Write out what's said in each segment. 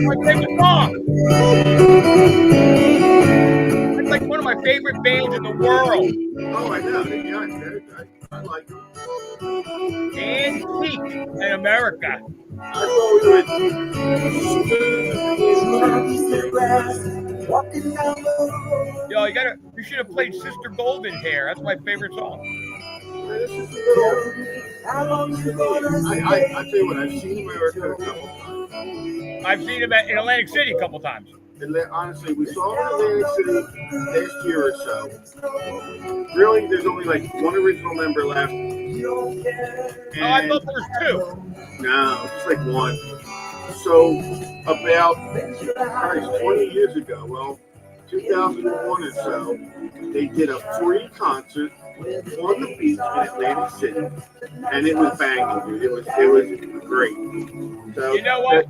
my favorite song. That's like one of my favorite bands in the world. Oh, I know. Yeah, I like them. Dan Peak in America. I thought we would. Yo, you should have played Sister Golden Hair. That's my favorite song. This is a little. I tell you what, I've seen America a couple times. I've seen him in Atlantic City a couple times. And honestly, we saw him in Atlantic City last year or so. Really, there's only like one original member left. Oh, I thought there was two. No, it's like one. So about 20 years ago, well, 2001 or so, they did a free concert on the beach in Atlantic City, and it was banging, dude. It was great. So, you know what?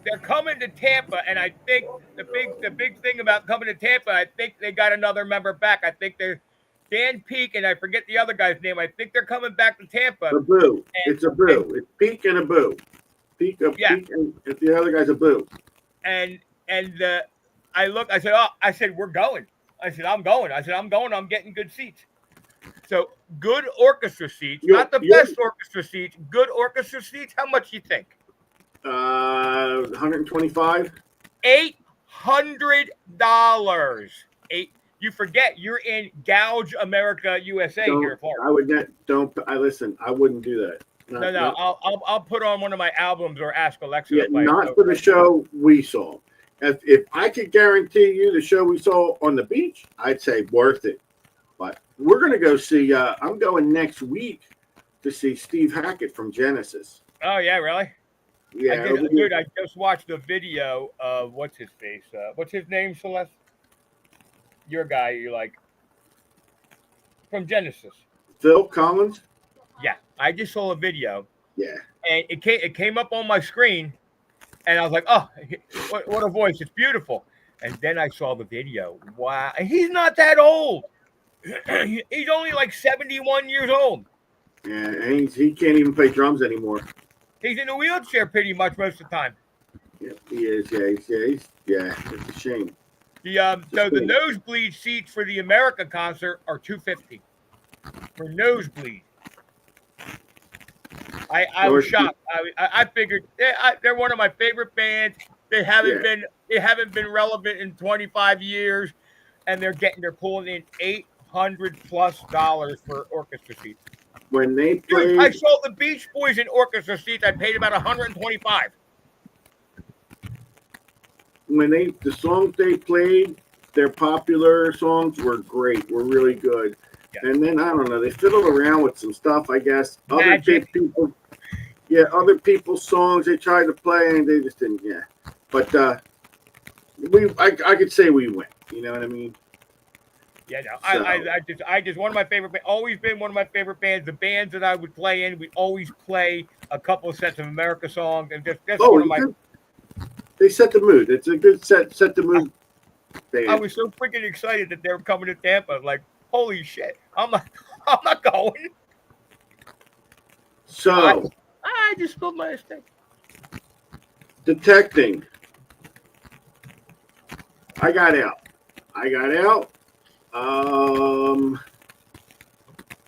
They're coming to Tampa, and I think the big thing about coming to Tampa, I think they got another member back. I think they're Dan Peak, and I forget the other guy's name. I think they're coming back to Tampa. A Boo. It's a Boo. It's Peak and a Boo. Peak, and the other guy's a Boo. And I said, we're going. I said, I'm going. I'm getting good seats. So good orchestra seats, not the best orchestra seats, good orchestra seats. How much do you think? 125. $800. You forget you're in Gouge America USA here in Florida. I would not. Listen. I wouldn't do that. No. I'll put on one of my albums or ask Alexa. Yeah, to play not for the show we saw. If I could guarantee you the show we saw on the beach, I'd say worth it. But we're gonna go see. I'm going next week to see Steve Hackett from Genesis. Oh yeah, really? Yeah, dude. I just watched the video of what's his face. What's his name, Celeste? Your guy, you like from Genesis. Phil Collins. Yeah, I just saw a video. Yeah, and it came up on my screen, and I was like, "Oh, what a voice! It's beautiful." And then I saw the video. Wow, and he's not that old. He's only like 71 years old. Yeah, and he can't even play drums anymore. He's in a wheelchair pretty much most of the time. Yeah, he is. Yeah, it's a shame. The nosebleed seats for the America concert are $250 for nosebleed. I was shocked. I figured they're one of my favorite bands. They haven't been relevant in 25 years, and they're pulling in $800+ for orchestra seats. When they played, dude, I saw the Beach Boys in orchestra seats. I paid about $125. When the songs they played, their popular songs were great. Were really good. Yeah. And then I don't know, they fiddled around with some stuff. I guess other people's songs they tried to play and they just didn't. Yeah, but I could say we went. You know what I mean? Yeah, no, so. I just one of my favorite, always been one of my favorite bands. The bands that I would play in, we always play a couple of sets of America songs, and just one of my. They set the mood. It's a good set the mood. I was so freaking excited that they were coming to Tampa. Like, holy shit! I'm not going. So I just spilled my mistake. Detecting. I got out.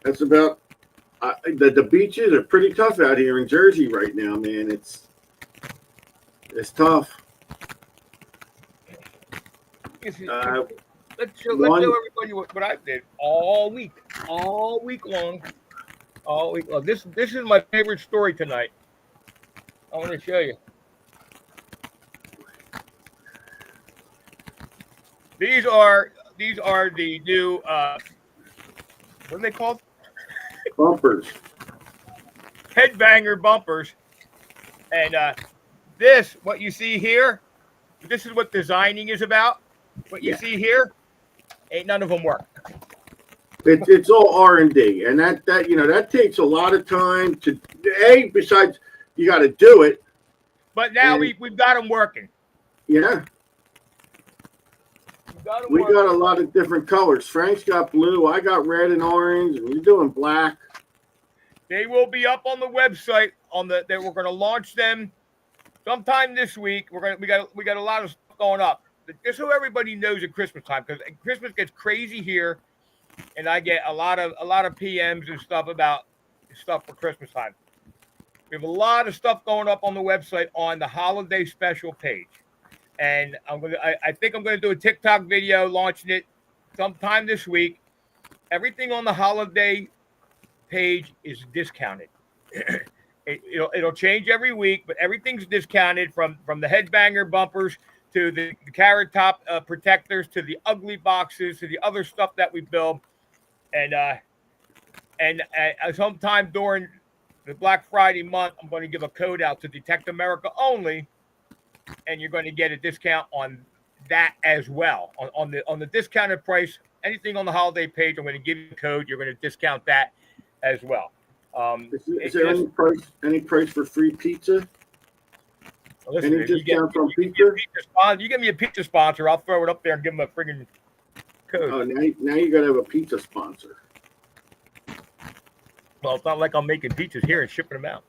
That's about. The beaches are pretty tough out here in Jersey right now, man. It's tough. Let's show everybody what I did all week long. This is my favorite story tonight. I want to show you. These are the new what are they called? Bumpers. Headbanger bumpers. And this, what you see here, this is what designing is about. What you see here, ain't none of them work. It's all R&D, and that takes a lot of time to. Besides, you got to do it. But now we've got them working. Yeah. We got a lot of different colors. Frank's got blue. I got red and orange, and you're doing black. They will be up on the website. That we're going to launch them sometime this week we got a lot of stuff going up. Just so everybody knows at Christmas time, because Christmas gets crazy here, and I get a lot of PMs and stuff about stuff for Christmas time. We have a lot of stuff going up on the website on the holiday special page, and I think I'm gonna do a TikTok video launching it sometime this week. Everything on the holiday page is discounted. It'll change every week, but everything's discounted from the headbanger bumpers to the carrot top protectors to the ugly boxes to the other stuff that we build, and sometime during the Black Friday month, I'm going to give a code out to Detect America only, and you're going to get a discount on that as well on the discounted price. Anything on the holiday page, I'm going to give you a code. You're going to discount that as well. Is there any price for free pizza? Listen, any discount on pizza? You give me a pizza sponsor, I'll throw it up there and give them a friggin' code. Oh, now you got to have a pizza sponsor. Well, it's not like I'm making pizzas here and shipping them out.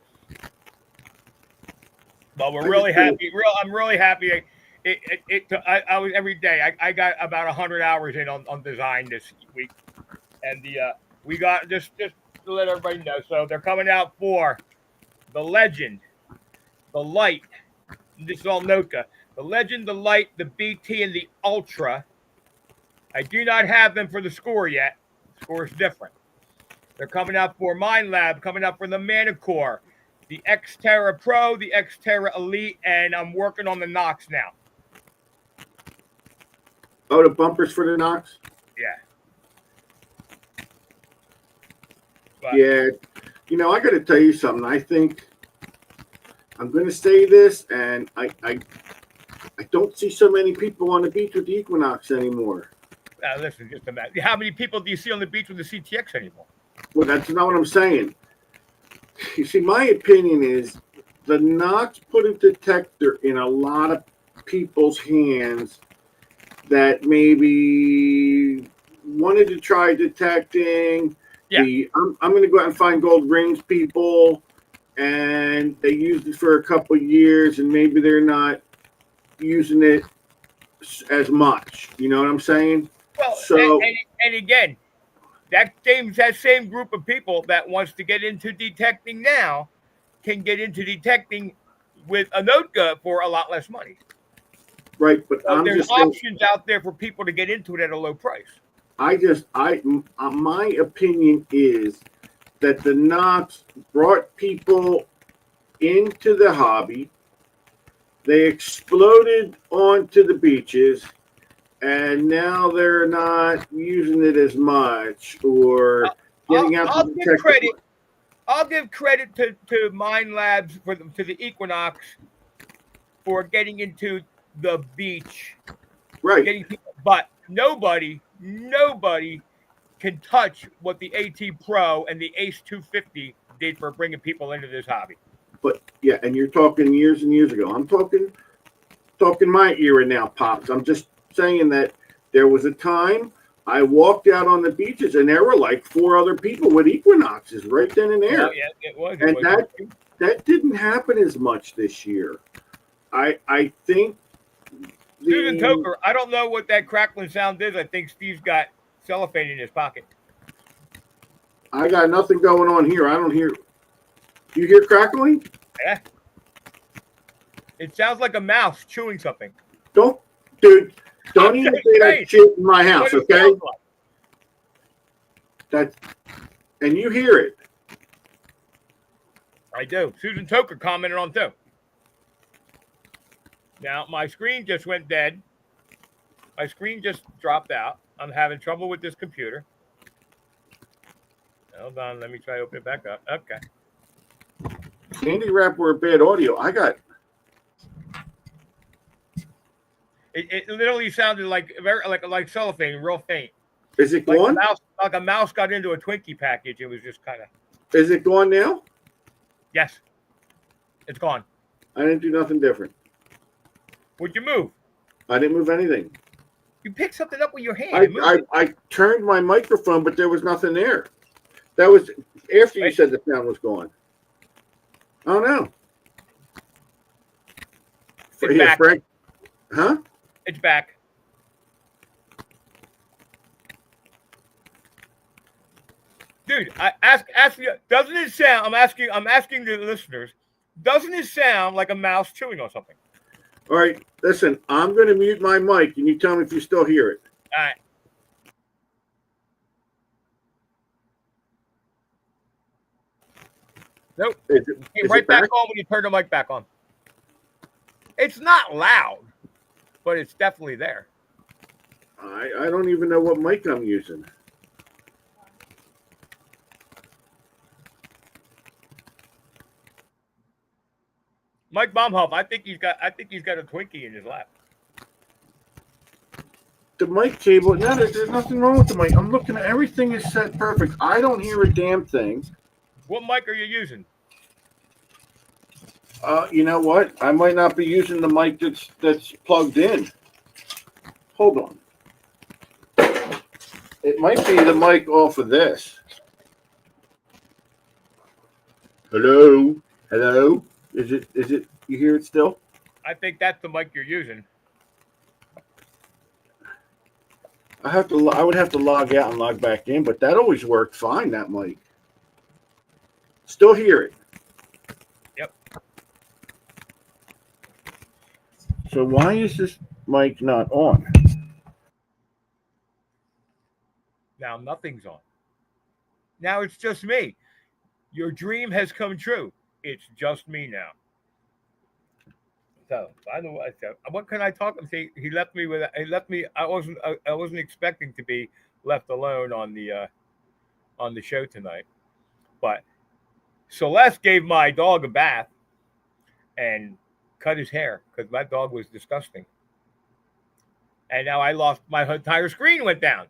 But we're really happy. I'm really happy. I was every day. I got about 100 hours in on design this week, and we got just to let everybody know. So they're coming out for the Legend, the Light. This is all Noka. The Legend, the Light, the BT, and the Ultra. I do not have them for the Score yet. Score is different. They're coming out for Minelab, coming out for the Manicore, the Xterra Pro, the Xterra Elite, and I'm working on the Nox now. Oh, the bumpers for the Nox? Yeah. But, yeah. I got to tell you something. I think I'm going to say this, and I don't see so many people on the beach with the Equinox anymore. Listen, just a minute. How many people do you see on the beach with the CTX anymore? Well, that's not what I'm saying. You see, my opinion is the Nox put a detector in a lot of people's hands that maybe wanted to try detecting. Yeah. I'm going to go out and find gold rings people, and they used it for a couple of years, and maybe they're not using it as much. You know what I'm saying? Well, so and again, that same group of people that wants to get into detecting now can get into detecting with a Notka for a lot less money. Right, but so there's options out there for people to get into it at a low price. My opinion is that the Nox brought people into the hobby. They exploded onto the beaches, and now they're not using it as much or getting out to give credit. I'll give credit to Minelabs to the Equinox for getting into the beach. Right. But nobody can touch what the AT Pro and the Ace 250 did for bringing people into this hobby. But yeah, and you're talking years and years ago. I'm talking my era now, Pops. I'm just saying that there was a time I walked out on the beaches and there were like 4 other people with Equinoxes right then and there. Oh, yeah, it was. And that didn't happen as much this year. I think Susan Toker, I don't know what that crackling sound is. I think Steve's got cellophane in his pocket. I got nothing going on here. I don't hear. You hear crackling? Yeah. It sounds like a mouse chewing something. Don't even say that shit in my house, okay? And you hear it. I do. Susan Toker commented on too. Now, my screen just went dead. My screen just dropped out. I'm having trouble with this computer. Hold on. Let me try to open it back up. Okay. Candy wrap or bad audio. I got. It literally sounded like cellophane, real faint. Is it gone? Like a mouse got into a Twinkie package. It was just kind of. Is it gone now? Yes. It's gone. I didn't do nothing different. What'd you move? I didn't move anything. You picked something up with your hand. I turned my microphone, but there was nothing there. That was after you said the sound was gone. Oh no. It's Yeah, back. Frank. Huh? It's back. Dude, I ask you. Doesn't it sound? I'm asking the listeners. Doesn't it sound like a mouse chewing on something? All right, listen. I'm going to mute my mic, and you tell me if you still hear it. All right. Nope. Came right back on when you turn the mic back on. It's not loud, but it's definitely there. I don't even know what mic I'm using. Mike Baumhoff, I think he's got a Twinkie in his lap. The mic cable. No, there's nothing wrong with the mic. I'm looking at everything is set perfect. I don't hear a damn thing. What mic are you using? You know what? I might not be using the mic that's plugged in. Hold on. It might be the mic off of this. Hello? Hello? Is it you hear it still? I think that's the mic you're using. I would have to log out and log back in, but that always worked fine, that mic. Still hear it. Yep. So why is this mic not on? Now nothing's on. Now it's just me. Your dream has come true. It's just me now. So, by the way, what can I talk? See, he left me with. He left me. I wasn't expecting to be left alone on the show tonight. But Celeste gave my dog a bath and cut his hair because my dog was disgusting. And now I lost my entire screen went down.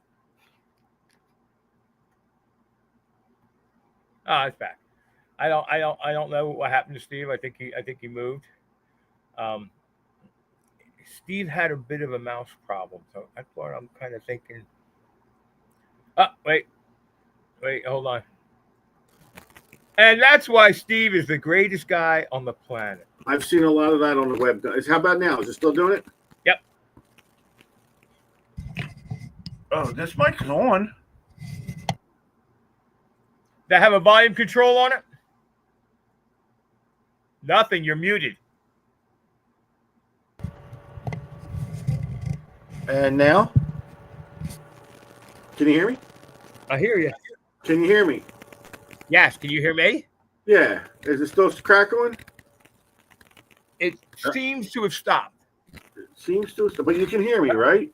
Ah, it's back. I don't know what happened to Steve. I think he moved. Steve had a bit of a mouse problem, so that's what I'm kind of thinking. Wait, hold on. And that's why Steve is the greatest guy on the planet. I've seen a lot of that on the web. How about now? Is it still doing it? Yep. Oh, this mic is on. Does that have a volume control on it? Nothing. You're muted. And now? Can you hear me? I hear you. Can you hear me? Yes. Can you hear me? Yeah. Is it still crackling? It seems to have stopped. It seems to, but you can hear me, right?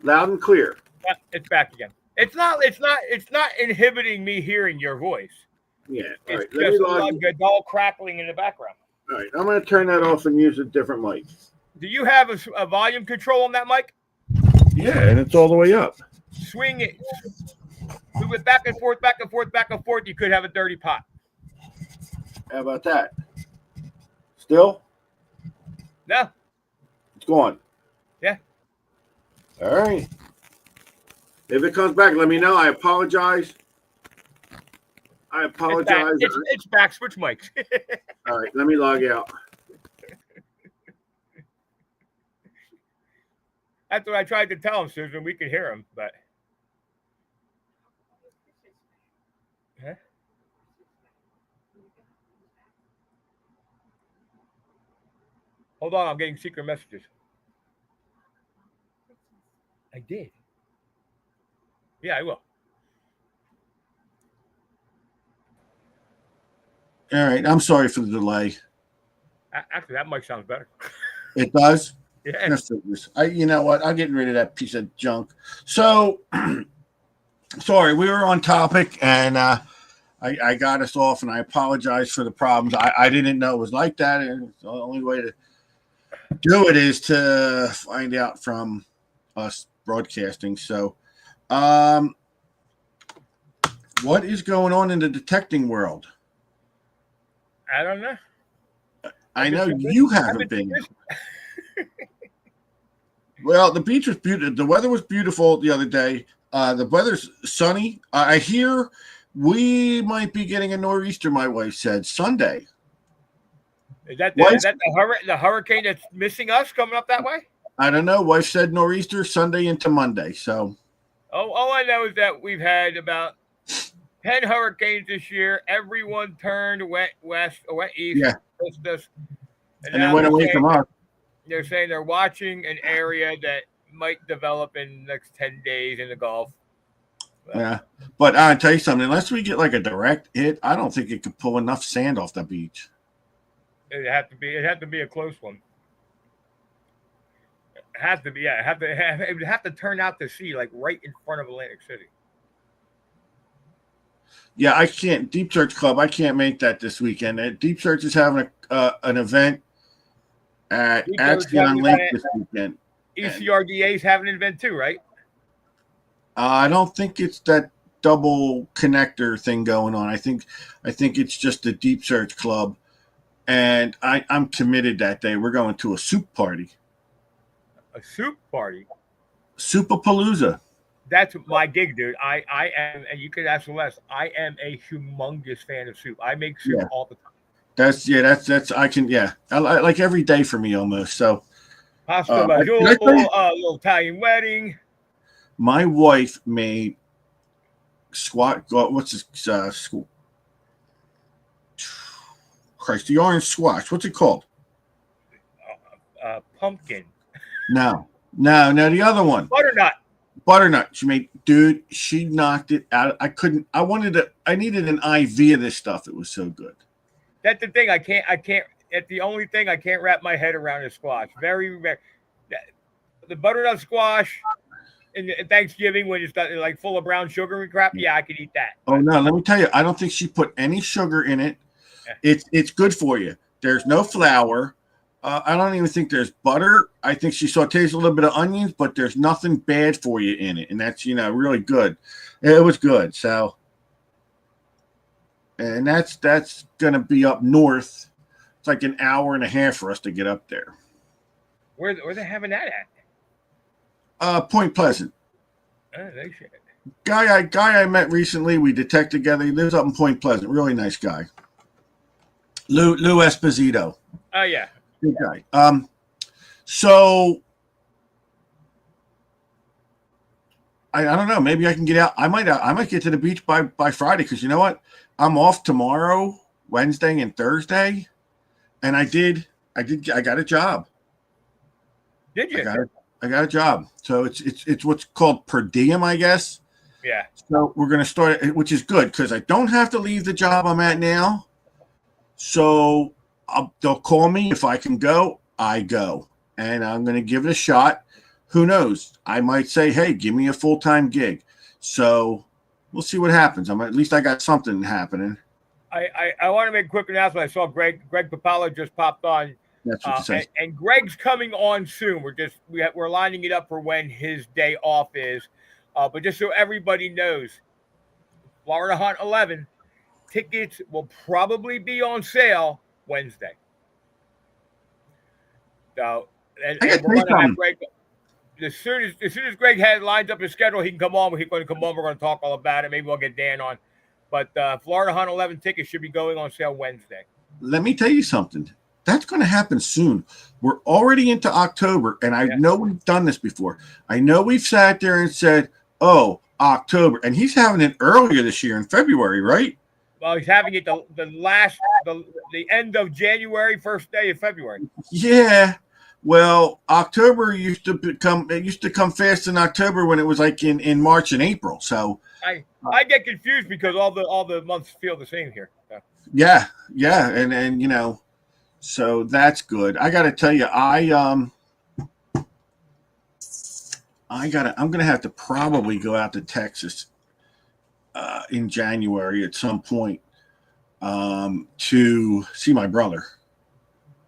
Loud and clear. Yeah, it's back again. It's not inhibiting me hearing your voice. Yeah. All right. It's just like a dull crackling in the background. All right. I'm going to turn that off and use a different mic. Do you have a volume control on that mic? Yeah, and it's all the way up. Swing it. Move it back and forth, back and forth, back and forth. You could have a dirty pot. How about that? Still? No. It's gone. Yeah. All right. If it comes back, let me know. I apologize. It's back. Switch mics. All right. Let me log out. That's what I tried to tell him, Susan. We could hear him, but. Huh? Hold on, I'm getting secret messages. I did. Yeah, I will. All right. I'm sorry for the delay. Actually, that mic sounds better. It does? Yeah. You know what? I'm getting rid of that piece of junk. So, sorry, we were on topic, and I got us off, and I apologize for the problems. I didn't know it was like that, and the only way to do it is to find out from us broadcasting. So, what is going on in the detecting world? I don't know. I know you haven't been. Well, the beach was beautiful. The weather was beautiful the other day. The weather's sunny. I hear we might be getting a nor'easter, my wife said, Sunday. Is that Wife- the hurricane that's missing us coming up that way? I don't know. Wife said nor'easter Sunday into Monday. So All I know is that we've had about 10 hurricanes this year. Everyone turned went west or went east. yeah, Missed us. and then went away from us. They're saying they're watching an area that might develop in the next 10 days in the Gulf. Yeah, but I'll tell you something. Unless we get like a direct hit, I don't think it could pull enough sand off the beach. It'd have to be a close one. It has to be, yeah. It would have to turn out to sea like right in front of Atlantic City. Yeah, I can't. Deep Church Club, I can't make that this weekend. Deep Church is having an event at Axion Lake this weekend. ECRDA is having an event too, right? I don't think it's that double connector thing going on. I think it's just the Deep Search Club, and I'm committed that day. We're going to a soup party. A soup party. Soupapalooza. That's my gig, dude. I am, and you could ask Celeste. I am a humongous fan of soup. I make soup all the time. That's I can I like every day for me almost. So pasta maggiolo, little Italian wedding. My wife made what's this Christ, the orange squash. What's it called? Pumpkin. No, the other one. Butternut. She knocked it out. I needed an IV of this stuff. It was so good. That's the thing. I can't. It's the only thing I can't wrap my head around is squash. Very, very. The butternut squash in Thanksgiving when it's got like full of brown sugar and crap. Yeah, I could eat that. Oh no, let me tell you, I don't think she put any sugar in it. Yeah. It's good for you. There's no flour. I don't even think there's butter. I think she sautés a little bit of onions, but there's nothing bad for you in it, and that's really good. It was good. So, and that's gonna be up north. It's like an hour and a half for us to get up there. Where they having that at? Point Pleasant. Oh, they should. Guy I met recently. We detect together. He lives up in Point Pleasant. Really nice guy. Lou Esposito. Oh yeah. Good guy. So I don't know. Maybe I can get out. I might get to the beach by Friday because you know what? I'm off tomorrow, Wednesday, and Thursday, and I got a job. Did you? I got a job. So it's what's called per diem, I guess. Yeah. So we're gonna start, which is good because I don't have to leave the job I'm at now. So they'll call me if I can go. I go, and I'm going to give it a shot. Who knows? I might say, "Hey, give me a full-time gig." So we'll see what happens. At least I got something happening. I want to make a quick announcement. I saw Greg Papala just popped on. That's what you say. And Greg's coming on soon. We're lining it up for when his day off is. But just so everybody knows, Florida Hunt 11 tickets will probably be on sale Wednesday. So, and we're going to have Greg. As soon as Greg lines up his schedule, he can come on. He's going to come on. We're going to talk all about it. Maybe we'll get Dan on. But Florida Hunt 11 tickets should be going on sale Wednesday. Let me tell you something. That's going to happen soon. We're already into October, and I know we've done this before. I know we've sat there and said, "Oh, October," and he's having it earlier this year in February, right? Well, he's having it the end of January, first day of February. Yeah. Well, October used to come fast in October when it was like in March and April. So I get confused because all the months feel the same here. So. Yeah, and so that's good. I got to tell you, I'm gonna have to probably go out to Texas in January at some point to see my brother.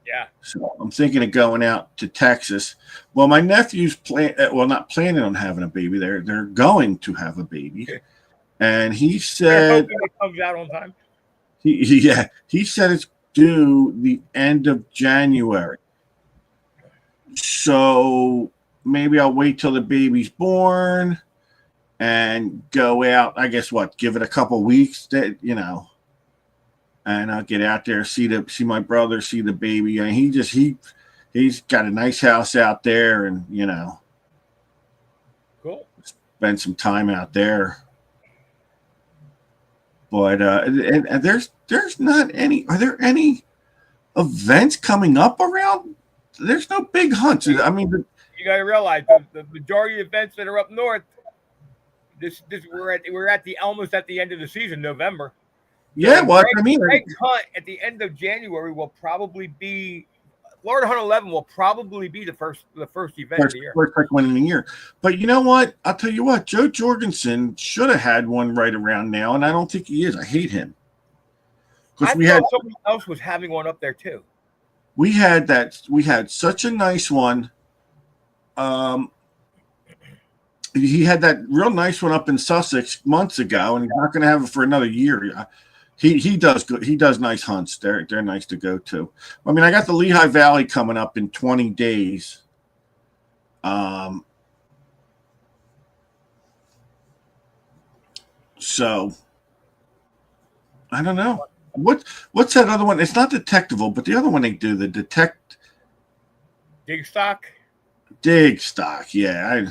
Yeah. So I'm thinking of going out to Texas. Well, my nephew's not planning on having a baby. They're going to have a baby, and he said it comes out on time. He said it's due the end of January. So maybe I'll wait till the baby's born and go out. I guess give it a couple weeks. That and I'll get out there, see my brother, see the baby. And he's got a nice house out there, and Cool. spend some time out there. But and there's not any. Are there any events coming up around? There's no big hunts. I mean, you got to realize the majority of events that are up north. We're almost at the end of the season, November. Yeah, well, I mean, Greg's Hunt at the end of January will probably be Florida Hunt 11 will probably be the first event of the year. First one in the year. But you know what? I'll tell you what. Joe Jorgensen should have had one right around now, and I don't think he is. I hate him. Because someone else was having one up there too. We had such a nice one. He had that real nice one up in Sussex months ago, and he's not going to have it for another year. He does good. He does nice hunts. They're nice to go to. I mean, I got the Lehigh Valley coming up in 20 days. So I don't know what's that other one? It's not Detectival, but the other one they do, the Dig Stock. Dig Stock, yeah.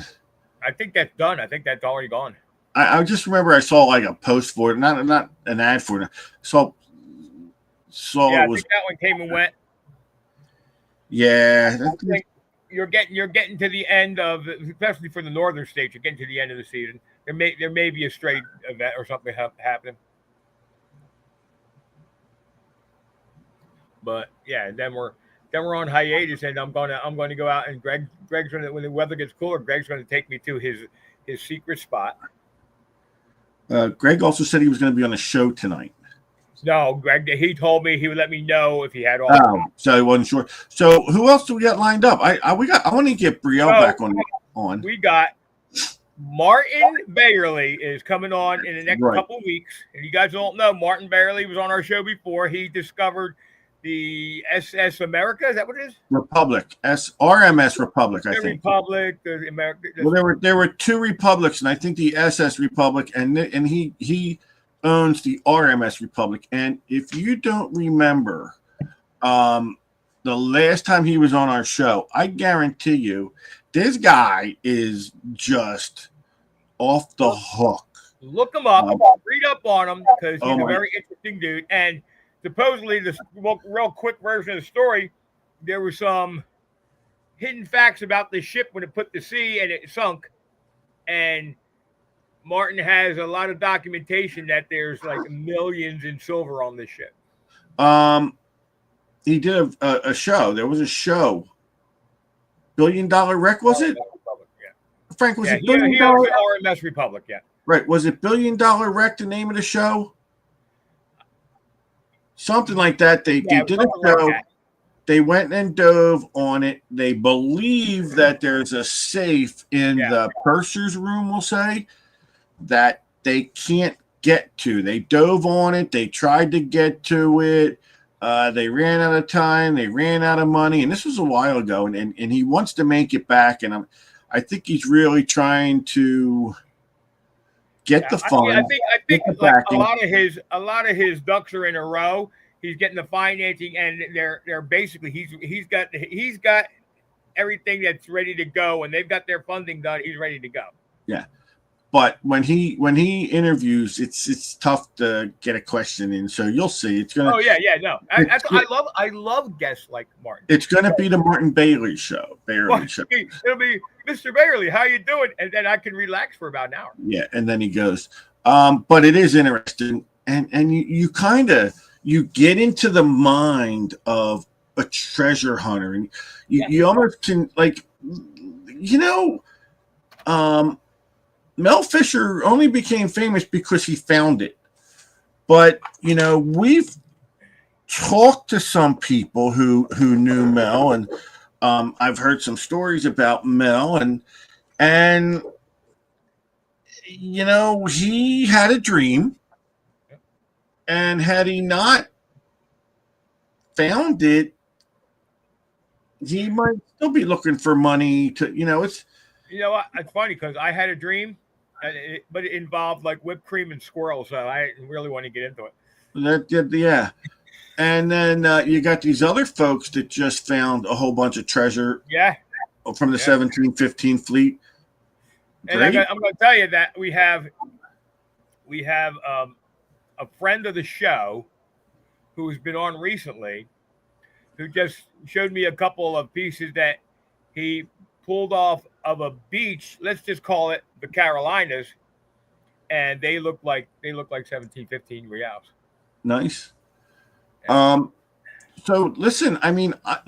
I think that's done. I think that's already gone. I just remember I saw like a post for it, not an ad for it. So yeah, it was. I think that one came and went. Yeah, I think you're getting to the end of, especially for the northern states. You're getting to the end of the season. There may be a straight event or something happening. But yeah, then we're on hiatus, and I'm going to go out, and Greg's going to, when the weather gets cooler, Greg's going to take me to his secret spot. Greg also said he was going to be on a show tonight. No, Greg, he told me he would let me know if he had all. Oh, so he wasn't sure. So who else do we got lined up? I want to get Brielle back on. We got Martin Bayerly is coming on in the next couple of weeks. And you guys don't know, Martin Bayerly was on our show before. He discovered the SS America. Is that what it is? Republic. RMS Republic, I think. Republic, the America. Well, there were two Republics, and I think the SS Republic, and he owns the RMS Republic. And if you don't remember, the last time he was on our show, I guarantee you, this guy is just off the hook. Look him up, read up on him, because he's a very interesting dude. And supposedly, the real quick version of the story, there were some hidden facts about the ship when it put to sea and it sunk. And Martin has a lot of documentation that there's like millions in silver on this ship. He did a show. There was a show. $1 Billion Wreck, was it? Republic, yeah. Frank, was it $1 Billion? RMS Republic, yeah. Right. Was it $1 Billion Wreck, the name of the show? Something like that. They did a show. They went and dove on it. They believe that there's a safe in the purser's room, we'll say, that they can't get to. They dove on it. They tried to get to it. They ran out of time. They ran out of money. And this was a while ago. And he wants to make it back. And I think he's really trying to get the funds. I think like a lot of his ducks are in a row. He's getting the financing, and they're basically he's got everything that's ready to go, and they've got their funding done. He's ready to go. Yeah, but when he interviews, it's tough to get a question in. So you'll see. It's gonna. Oh yeah, no. I love guests like Martin. It's gonna be the Martin Bailey show. It'll be Mr. Bailey. How you doing? And then I can relax for about an hour. Yeah, and then he goes. But it is interesting, and you get into the mind of a treasure hunter, and you almost can, like, Mel Fisher only became famous because he found it. But we've talked to some people who knew Mel, and I've heard some stories about Mel, and he had a dream. And had he not found it, he might still be looking for money to, it's. What? It's funny because I had a dream, but it involved like whipped cream and squirrels. So I didn't really want to get into it. Yeah. And then you got these other folks that just found a whole bunch of treasure. Yeah. From the 1715 fleet. And I'm going to tell you that we have a friend of the show who has been on recently, who just showed me a couple of pieces that he pulled off of a beach. Let's just call it the Carolinas, and they look like 1715 reals. Nice. So listen, I mean, I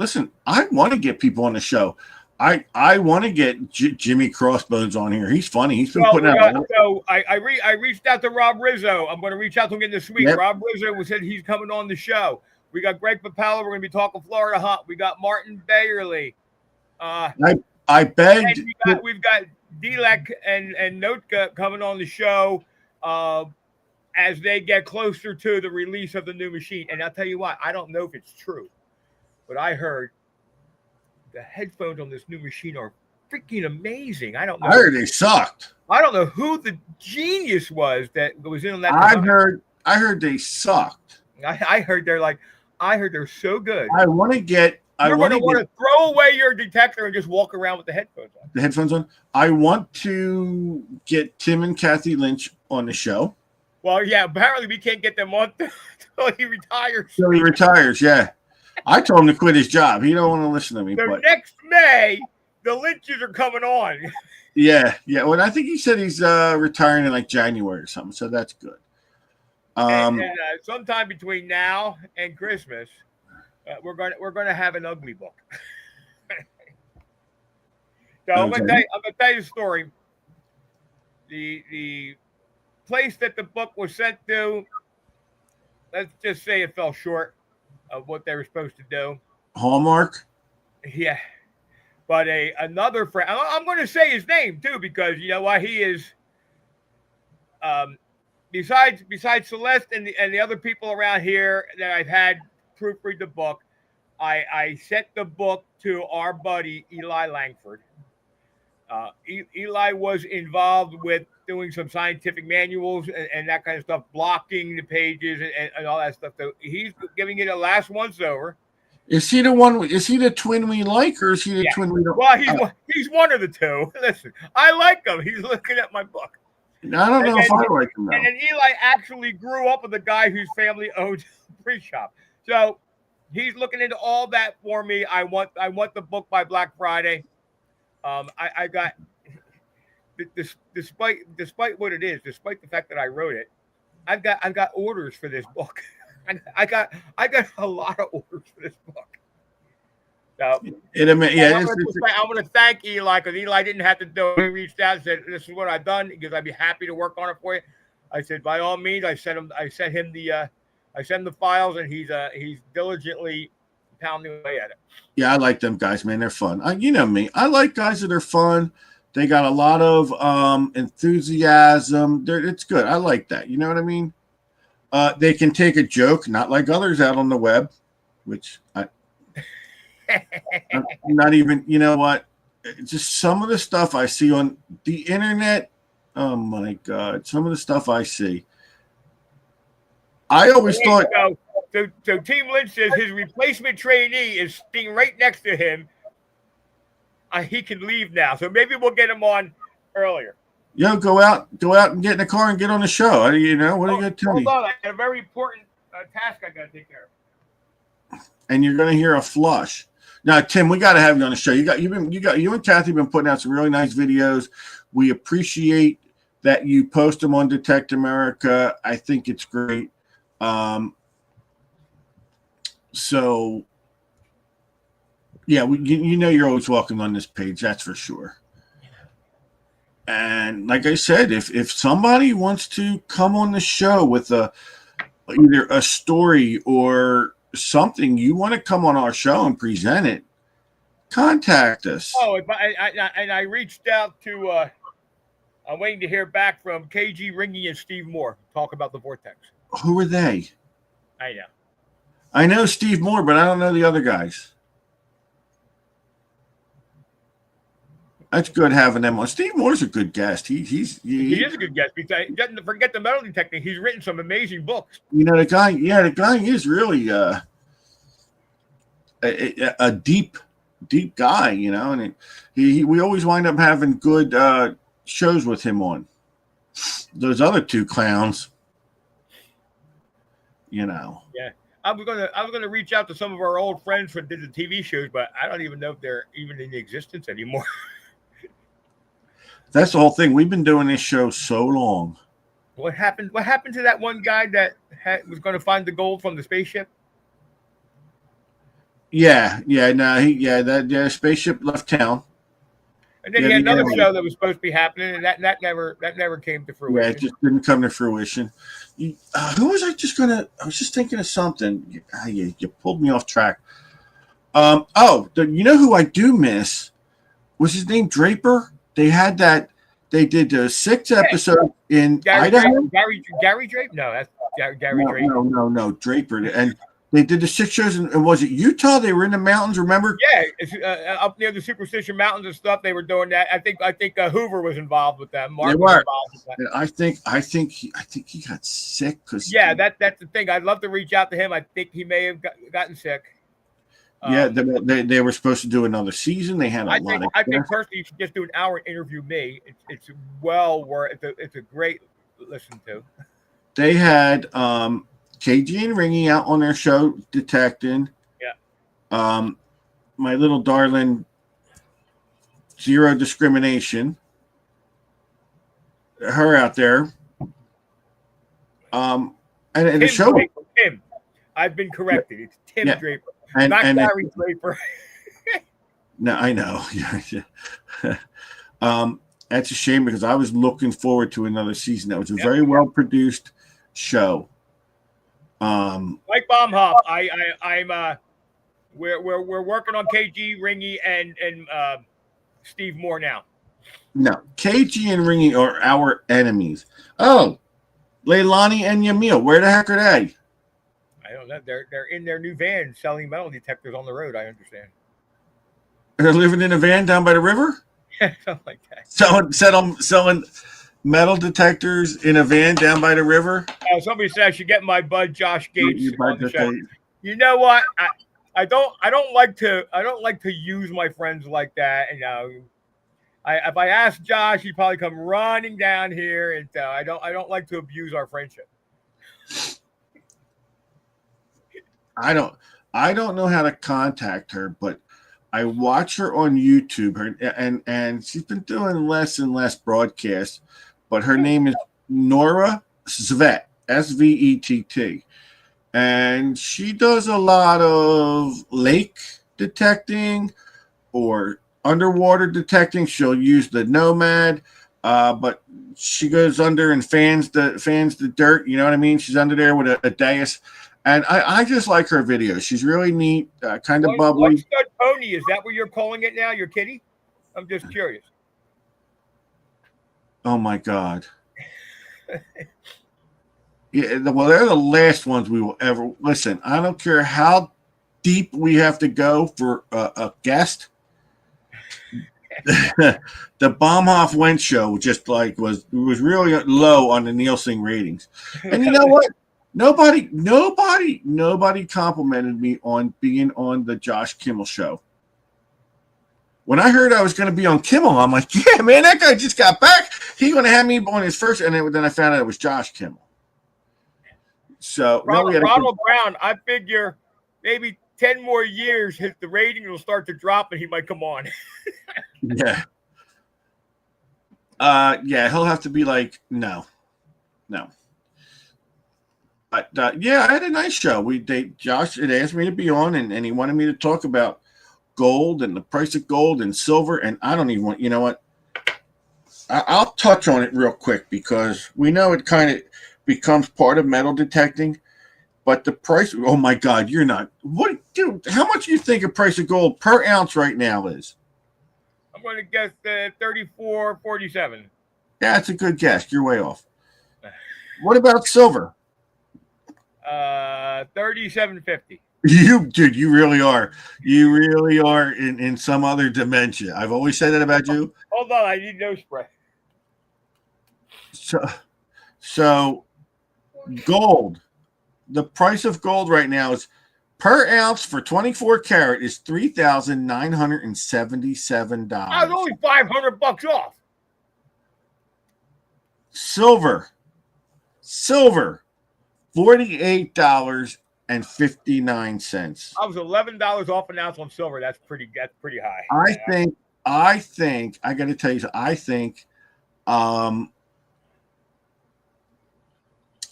want to get people on the show. I want to get Jimmy Crossbones on here. He's funny. He's been putting out. So I reached out to Rob Rizzo. I'm going to reach out to him again this week. Yep. Rob Rizzo said he's coming on the show. We got Greg Papella. We're going to be talking Florida Hunt. We got Martin Bayerly. I begged. We've got Dilek and Notka coming on the show as they get closer to the release of the new machine. And I'll tell you what, I don't know if it's true, but I heard the headphones on this new machine are freaking amazing. I don't know. I heard they sucked. I don't know who the genius was that was in that. I heard they sucked. I heard they're so good. I want to get. You're going to want to throw away your detector and just walk around with the headphones on. The headphones on. I want to get Tim and Kathy Lynch on the show. Well, yeah. Apparently, we can't get them on until he retires. So he retires. Yeah. I told him to quit his job. He don't want to listen to me. So next May, the Lynches are coming on. Yeah. Well, I think he said he's retiring in like January or something. So that's good. And sometime between now and Christmas, we're going to have an ugly book. So I'm going to tell you the story. The place that the book was sent to, let's just say it fell short of what they were supposed to do. Hallmark? Yeah. But another friend, I'm going to say his name too, because you know why, he is besides Celeste and the other people around here that I've had proofread the book, I sent the book to our buddy Eli Langford. Eli was involved with doing some scientific manuals and that kind of stuff, blocking the pages and all that stuff. So he's giving it a last once over. Is he the one? Is he the twin we like, or is he the twin we don't? Well, he's one of the two. Listen, I like him. He's looking at my book. I don't know if I like him now. And then Eli actually grew up with a guy whose family owned a pre-shop. So he's looking into all that for me. I want the book by Black Friday. I got, despite what it is, despite the fact that I wrote it, I've got orders for this book. I got a lot of orders for this book. So I'm going to thank Eli, because Eli didn't have to do it. He reached out and said, "This is what I've done," because I'd be happy to work on it for you. I said, by all means. I sent him the files, and he's diligently pounding away at it. Yeah, I like them guys, man. They're fun. You know me. I like guys that are fun. They got a lot of enthusiasm. It's good. I like that. You know what I mean? They can take a joke, not like others out on the web, which I'm not even, you know what? Just some of the stuff I see on the internet. Oh my God. Some of the stuff I see. I always thought. So Team Lynch says his replacement trainee is sitting right next to him. He can leave now. So maybe we'll get him on earlier. Yo, go out and get in the car and get on the show. You know, what are you going to tell me? Hold on, I got a very important task I got to take care of. And you're going to hear a flush. Now, Tim, we got to have you on the show. You and Kathy have been putting out some really nice videos. We appreciate that you post them on Detect America. I think it's great. So, yeah, you know you're always welcome on this page. That's for sure. And like I said, if somebody wants to come on the show with either a story or something, you want to come on our show and present it, contact us. Oh, I reached out to. I'm waiting to hear back from KG Ringy and Steve Moore. Talk about the Vortex. Who are they? I know Steve Moore, but I don't know the other guys. That's good having them on. Steve Moore's a good guest. He is a good guest. Because doesn't forget the metal detecting. He's written some amazing books. You know, the guy is really a deep guy. You know, and we always wind up having good shows with him on. Those other two clowns, you know. Yeah. I was gonna reach out to some of our old friends who did the TV shows, but I don't even know if they're even in existence anymore. That's the whole thing. We've been doing this show so long. What happened? What happened to that one guy that was going to find the gold from the spaceship? That spaceship left town. And then he had another show that was supposed to be happening, and that never came to fruition. Yeah, it just didn't come to fruition. Who was I just gonna? I was just thinking of something. You pulled me off track. You know who I do miss? Was his name Draper? They had that. They did the 6th episode in Idaho. Gary Draper? No, that's Gary Draper. No, Draper. And they did the 6 shows, and was it Utah? They were in the mountains. Remember? Yeah, it's up near the Superstition Mountains and stuff. They were doing that. I think Hoover was involved with them. Mark was involved with that. And I think he got sick because that's the thing. I'd love to reach out to him. I think he may have gotten sick. They were supposed to do another season. They had I think personally, you should just do an hour and interview me. It's well worth. It's a great listen to. They had KG and Ringy out on their show detecting. Yeah. My little darling, Zero Discrimination. Her out there. And the show. Tim. I've been corrected. It's Tim Draper. Not Gary Draper. No, I know. That's a shame because I was looking forward to another season. That was a very well produced show. Mike Baumhoff, we're working on KG, Ringy, and Steve Moore now. No, KG and Ringy are our enemies. Oh, Leilani and Yamil, where the heck are they? I don't know. They're in their new van selling metal detectors on the road. I understand. They're living in a van down by the river. Yeah, something like that. Selling metal detectors in a van down by the river. Somebody said I should get my bud Josh Gates on the show. You know what? I don't like to use my friends like that. And if I ask Josh, he'd probably come running down here, and I don't like to abuse our friendship. I don't know how to contact her, but I watch her on YouTube. And she's been doing less and less broadcasts, but her name is Nora Svet, Svett, and she does a lot of lake detecting or underwater detecting. She'll use the Nomad, but she goes under and fans the dirt. You know what I mean? She's under there with a dais. And I just like her videos. She's really neat, kind of bubbly. One Stud Pony, is that what you're calling it now, your kitty? I'm just curious. Oh, my God. Yeah, well, they're the last ones we will ever – listen, I don't care how deep we have to go for a guest. The Baumhoff Wentz show just was really low on the Nielsen ratings. And you know what? Nobody complimented me on being on the Josh Kimmel show. When I heard I was going to be on Kimmel, I'm like, yeah, man, that guy just got back. He's going to have me on his first, and then I found out it was Josh Kimmel. So Ronald Brown, I figure maybe 10 more years, the rating will start to drop, and he might come on. Yeah. He'll have to be like, no. But I had a nice show. Josh had asked me to be on, and he wanted me to talk about gold and the price of gold and silver. And I don't even want, you know what? I'll touch on it real quick because we know it kind of becomes part of metal detecting. But the price, oh my God, you're not. What, dude? How much do you think a price of gold per ounce right now is? I'm going to guess $34.47. Yeah, that's a good guess. You're way off. What about silver? $37.50. Dude, you really are. You really are in some other dimension. I've always said that about you. Hold on, I need nose spray. So gold. The price of gold right now is per ounce for 24 karat is $3,977. I was only $500 off. Silver, $48.59. I was $11 off an ounce on silver. That's pretty high. I think I got to tell you, I think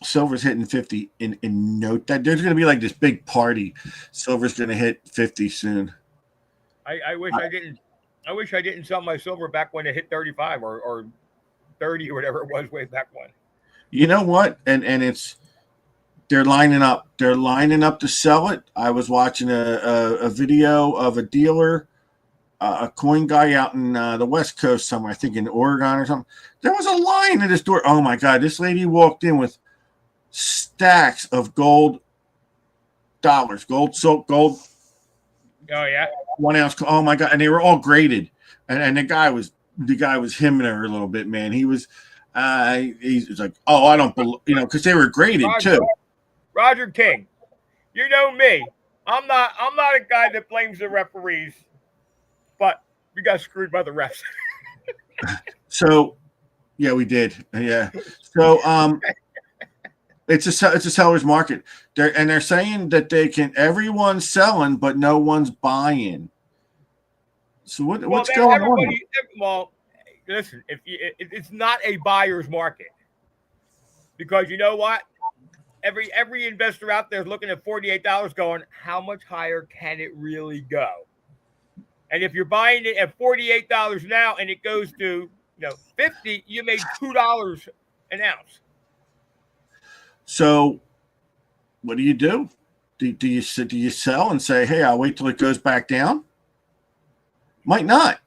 silver's hitting 50 in note that there's going to be like this big party. Silver's going to hit 50 soon. I wish I didn't sell my silver back when it hit 35 or 30 or whatever it was way back when. You know what? And they're lining up. They're lining up to sell it. I was watching a video of a dealer, a coin guy out in the West Coast somewhere, I think in Oregon or something. There was a line at his door. Oh my God! This lady walked in with stacks of gold dollars, gold. Oh yeah, 1 ounce. Oh my God! And they were all graded. And the guy was hemming her a little bit, man. He was he's like, oh, I don't believe, because they were graded too. Roger King, you know me. I'm not a guy that blames the referees, but we got screwed by the refs. So, yeah, we did. Yeah. So, it's a seller's market. They're saying that everyone's selling, but no one's buying. So what's going on? Well, listen, it's not a buyer's market, because you know what? Every investor out there is looking at $48 going, how much higher can it really go? And if you're buying it at $48 now and it goes to $50, you made $2 an ounce. So what do you do? Do you sell and say, hey, I'll wait till it goes back down? Might not.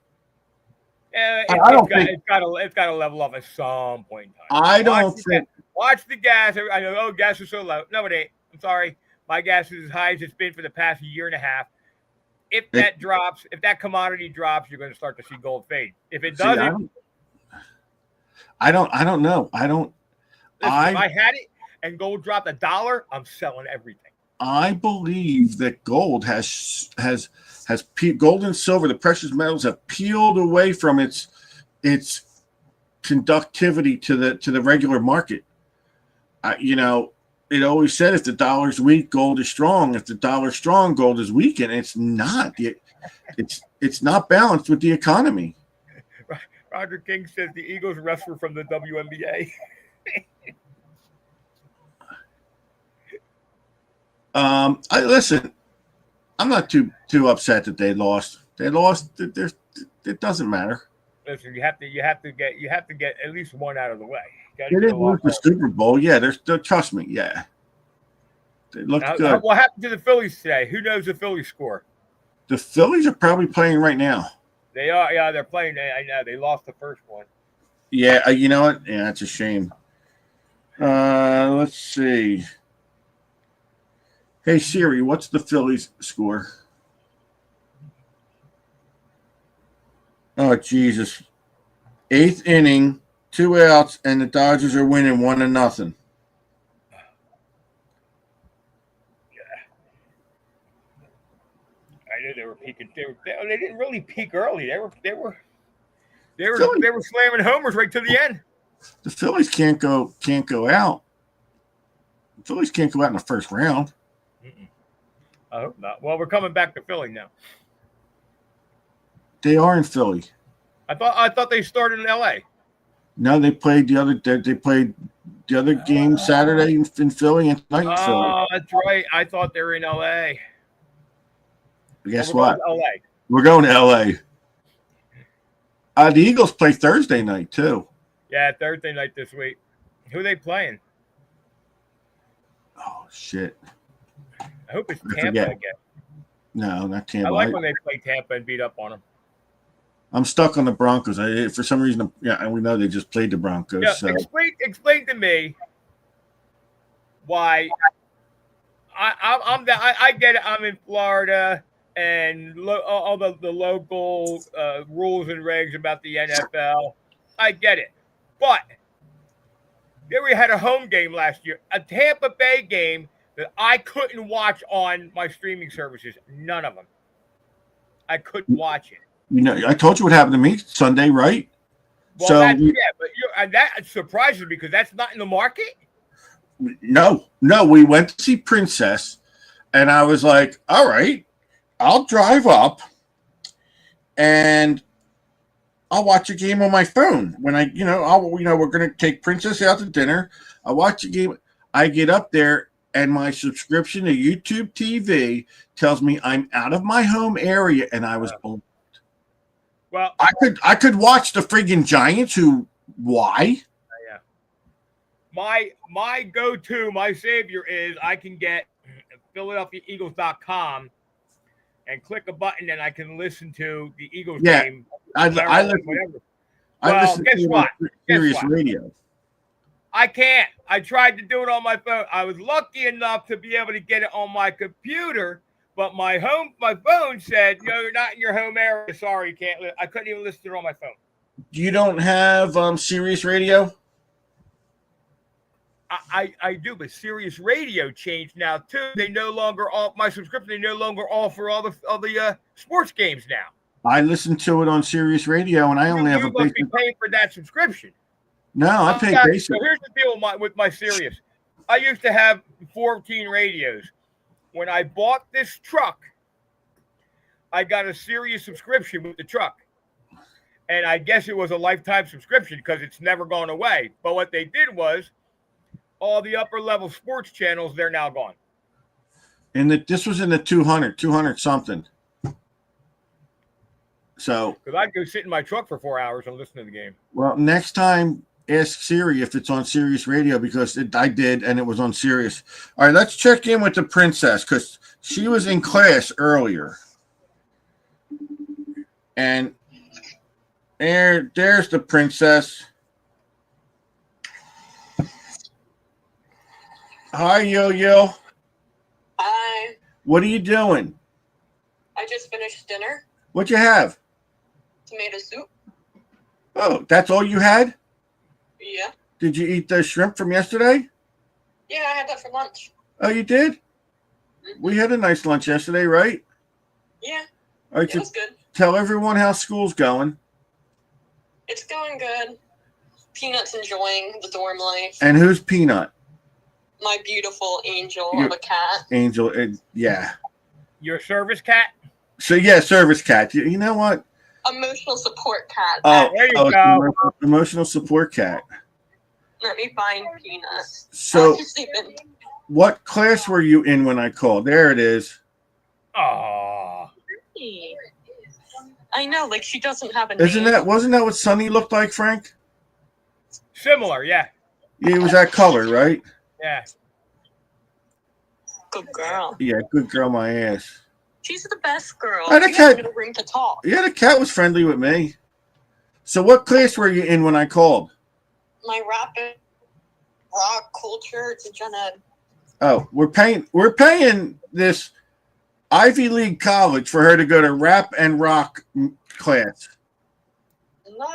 It's got to level off at some point in time. I don't think. Watch the gas. I know, gas is so low. No, it ain't. I'm sorry. My gas is as high as it's been for the past year and a half. If that drops, if that commodity drops, you're going to start to see gold fade. If it doesn't, I don't know. Listen, if I had it and gold dropped $1, I'm selling everything. I believe that gold has gold and silver, the precious metals, have peeled away from its conductivity to the regular market. It always said if the dollar's weak, gold is strong. If the dollar's strong, gold is weak, and it's not. It's not balanced with the economy. Roger King says the Eagles wrestler from the WNBA. Listen, I'm not too upset that they lost. They lost. It doesn't matter. Listen, you have to get at least one out of the way. They didn't lose the Super Bowl. Yeah, they're trust me. Yeah, they look good. What happened to the Phillies today? Who knows the Phillies score? The Phillies are probably playing right now. They are. Yeah, they're playing. I know they lost the first one. Yeah, you know what? Yeah, that's a shame. Let's see. Hey Siri, what's the Phillies score? Oh Jesus! 8th inning, 2 outs, and the Dodgers are winning 1-0. Yeah, I knew they were peaking. They didn't really peak early. They were slamming homers right to the end. The Phillies can't go out. The Phillies can't go out in the first round. I hope not. Well, we're coming back to Philly now. They are in Philly. I thought they started in LA. No, they played the other game Saturday in Philly and tonight in Philly. Oh, that's right. I thought they were in LA. Guess what? We're going to LA. The Eagles play Thursday night too. Yeah, Thursday night this week. Who are they playing? Oh shit. I hope it's Tampa again. No, not Tampa. I like when they play Tampa and beat up on them. I'm stuck on the Broncos. For some reason, and we know they just played the Broncos. Yeah, so. Explain to me why I get it. I'm in Florida, and all the local rules and regs about the NFL. I get it, but then we had a home game last year, a Tampa Bay game that I couldn't watch on my streaming services. None of them. I couldn't watch it. You know, I told you what happened to me Sunday, right? Well, So but and that surprises me because that's not in the market. no, we went to see Princess, and I was like, all right, I'll drive up and I'll watch a game on my phone when we're gonna take Princess out to dinner. I watch a game. I get up there, and my subscription to YouTube TV tells me I'm out of my home area, and I was blown. Well, I could watch the friggin' Giants. Why? Yeah. My go-to, my savior is I can get PhiladelphiaEagles.com and click a button, and I can listen to the Eagles game. I listen guess to what? Sirius Radio. I can't. I tried to do it on my phone. I was lucky enough to be able to get it on my computer, but my phone said, "No, you're not in your home area. Sorry, you can't." I couldn't even listen to it on my phone. You don't have Sirius Radio? I do, but Sirius Radio changed now too. They no longer my subscription. They no longer offer all the sports games now. I listen to it on Sirius Radio, and I only have a basic. You must be paying for that subscription. No, I pay basic. So here's the deal with my Sirius. I used to have 14 radios. When I bought this truck, I got a Sirius subscription with the truck. And I guess it was a lifetime subscription because it's never gone away. But what they did was all the upper level sports channels, they're now gone. And this was in the 200 something. So, because I'd go sit in my truck for 4 hours and listen to the game. Well, next time, ask Siri if it's on Sirius Radio because I did, and it was on Sirius. All right, let's check in with the princess because she was in class earlier. And there's the princess. Hi, Yo-Yo. Hi. What are you doing? I just finished dinner. What'd you have? Tomato soup. Oh, that's all you had? Yeah. Did you eat the shrimp from yesterday? Yeah, I had that for lunch. Oh, you did? Mm-hmm. We had a nice lunch yesterday, right? Yeah. All right, it was good. Tell everyone how school's going. It's going good. Peanut's enjoying the dorm life. And who's Peanut? My beautiful angel of a cat. Angel, yeah. Your service cat? So, yeah, service cat. You know what? Emotional support cat. Oh, there you go. Emotional support cat. Let me find Peanut. So, what class were you in when I called? There it is. Oh. I know, like she doesn't have a name. Wasn't that what Sunny looked like, Frank? Similar, yeah. Yeah, it was that color, right? Yeah. Good girl. Yeah, good girl, my ass. She's the best girl. The cat, a ring to talk. Yeah, the cat was friendly with me. So what class were you in when I called? My rapid rock culture to gen ed. Oh, we're paying this Ivy League college for her to go to rap and rock class.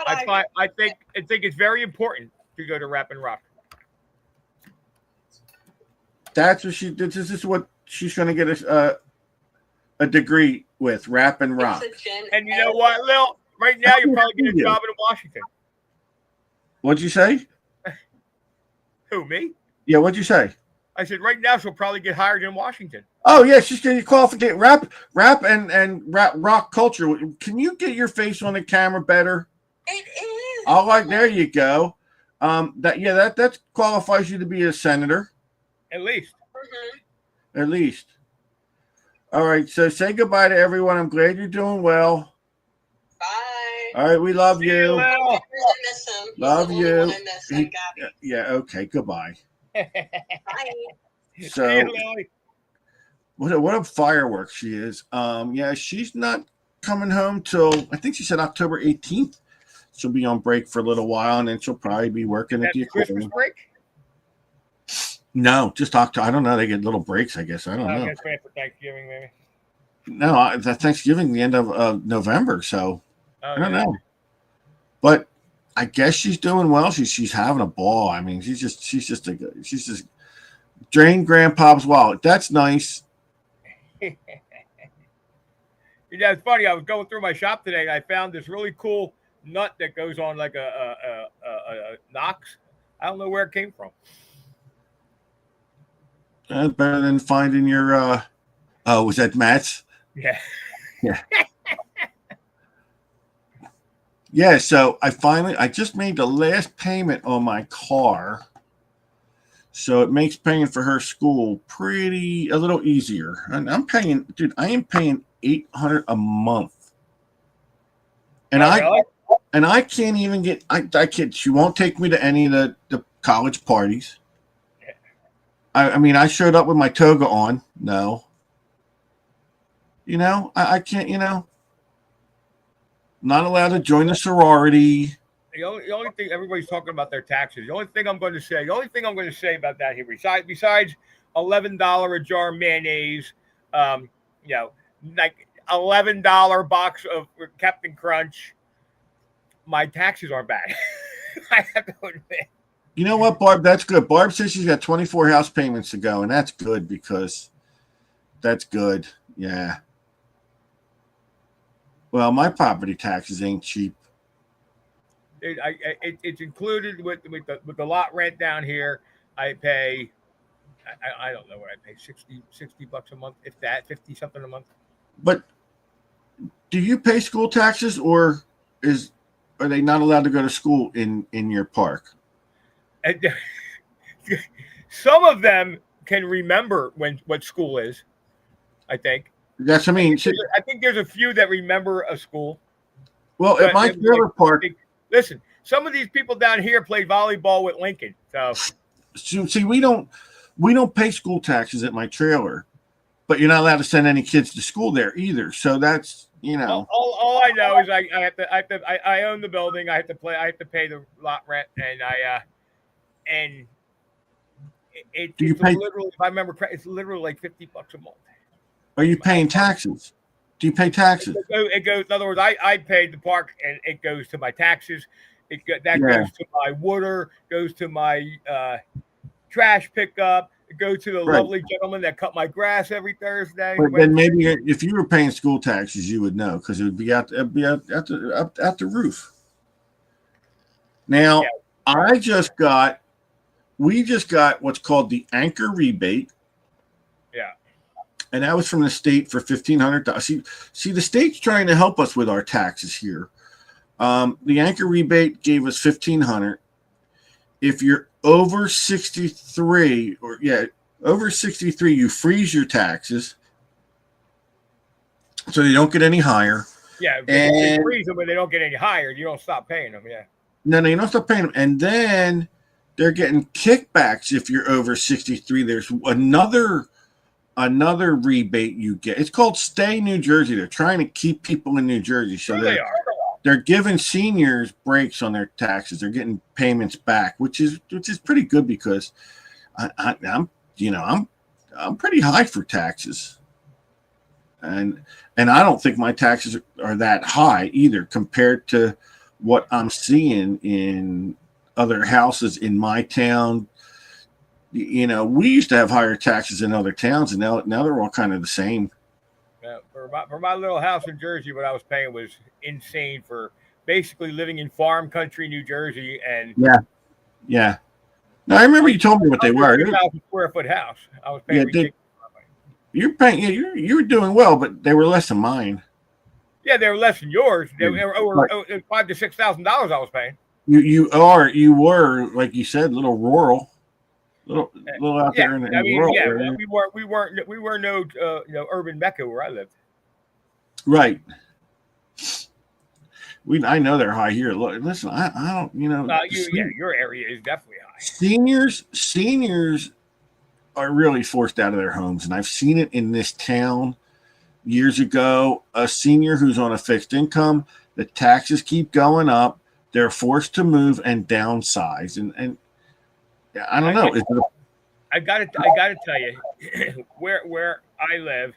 I think it's very important to go to rap and rock. That's what this is what she's going to get a degree with, rap and rock. And you know what, Lil? Right now, you're probably getting a job in Washington. What'd you say? Who, me? Yeah, what'd you say? I said right now she'll probably get hired in Washington. Oh yeah, she's getting qualified. Rap and rock culture. Can you get your face on the camera better? It is. All right, there you go. That qualifies you to be a senator. At least. Mm-hmm. At least. All right, so say goodbye to everyone. I'm glad you're doing well. Bye. All right, we love you. I really miss him. He's love the you. only one I miss. Yeah, okay, goodbye. Bye. So, what a firework she is. Yeah, she's not coming home till, I think she said October 18th. She'll be on break for a little while, and then she'll probably be working at the Christmas aquarium. break? No, just October. I don't know. They get little breaks, I guess. I don't I know. guess wait for Thanksgiving, maybe. No, the Thanksgiving, the end of November. So Oh, I don't yeah. know. But I guess she's doing well. She's having a ball. I mean, she's just drained grandpa's wallet. That's nice. Yeah, it's funny. I was going through my shop today and I found this really cool nut that goes on like a Knox. I don't know where it came from. That's better than finding your oh, was that Matt's? Yeah. Yeah. Yeah, so I just made the last payment on my car. So it makes paying for her school a little easier. And I'm paying, dude, I am paying $800 a month. And Really? I can't even get I can't, she won't take me to any of the college parties. I mean, I showed up with my toga on. No. I can't, not allowed to join the sorority. The only thing everybody's talking about their taxes. The only thing I'm going to say about that here, besides $11 a jar mayonnaise, like $11 box of Captain Crunch, my taxes aren't bad. I have to admit. You know what, Barb? That's good. Barb says she's got 24 house payments to go, and that's good because that's good. Yeah. Well, my property taxes ain't cheap. It's included with the lot rent down here. I pay, I don't know what I pay, $60 a month, if that, 50 something a month. But do you pay school taxes, or are they not allowed to go to school in your park? And some of them can remember what school is. I think. That's I mean. I think there's a few that remember a school. Well, at my trailer park. Listen, some of these people down here play volleyball with Lincoln. So see, we don't pay school taxes at my trailer, but you're not allowed to send any kids to school there either. So that's all I know is I own the building. I have to pay the lot rent, and it's literally, if I remember correctly, it's literally like $50 a month. Are you paying taxes? Do you pay taxes? It goes. In other words, I paid the park, and it goes to my taxes. Goes to my water, goes to my trash pickup. It goes to the lovely gentleman that cut my grass every Thursday. But then maybe if you were paying school taxes, you would know because it would be out the roof. Now, we just got what's called the anchor rebate. Yeah. And that was from the state for $1,500. See, the state's trying to help us with our taxes here. The anchor rebate gave us $1,500. If you're over 63, over 63, you freeze your taxes, so they don't get any higher. Yeah, they freeze them, but they don't get any higher. You don't stop paying them. Yeah. No, you don't stop paying them, and then they're getting kickbacks if you're over 63. There's another rebate you get. It's called Stay New Jersey. They're trying to keep people in New Jersey, so they're giving seniors breaks on their taxes. They're getting payments back, which is pretty good because I'm pretty high for taxes, and I don't think my taxes are that high either compared to what I'm seeing in other houses in my town. We used to have higher taxes in other towns, and now they're all kind of the same. Yeah, for my little house in Jersey, what I was paying was insane for basically living in farm country, New Jersey, and yeah. No, I remember you told me what they were. 2,000 square foot house. I was paying. You're paying. Yeah, you were doing well, but they were less than mine. Yeah, they were less than yours. They were over $5,000 to $6,000. I was paying. You were, like you said, a little rural. Little out there in the rural area. We were no urban mecca where I lived. Right. I know they're high here. Look, listen, I don't, your area is definitely high. Seniors are really forced out of their homes, and I've seen it in this town years ago. A senior who's on a fixed income, the taxes keep going up. They're forced to move and downsize, and I don't know. I gotta tell you, where I live,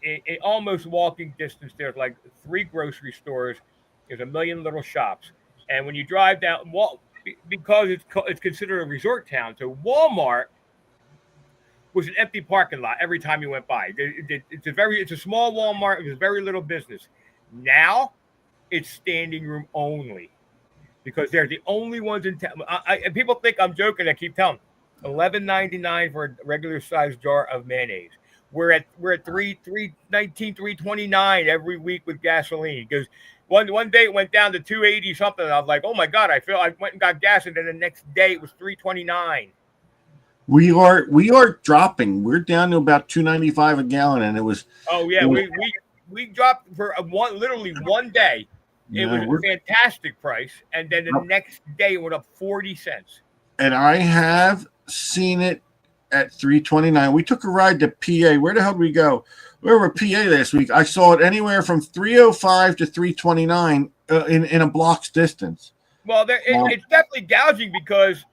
in almost walking distance, there's like 3 grocery stores. There's a million little shops, and when you drive down, because it's considered a resort town, so Walmart was an empty parking lot every time you went by. It's a small Walmart. It was very little business. Now it's standing room only because they're the only ones in town. And people think I'm joking. I keep telling them $11.99 for a regular sized jar of mayonnaise. We're at $3.19, $3.29 every week with gasoline. Because one day it went down to $2.80 something. And I was like, oh my God, I went and got gas, and then the next day it was $3.29. We are dropping. We're down to about $2.95 a gallon, and it was. Oh yeah, we dropped for literally one day. It was a fantastic price, and then the next day it went up 40 cents. And I have seen it at $3.29. We took a ride to PA. Where the hell did we go? We were at PA last week. I saw it anywhere from $3.05 to $3.29 in a block's distance. Well, it's definitely gouging because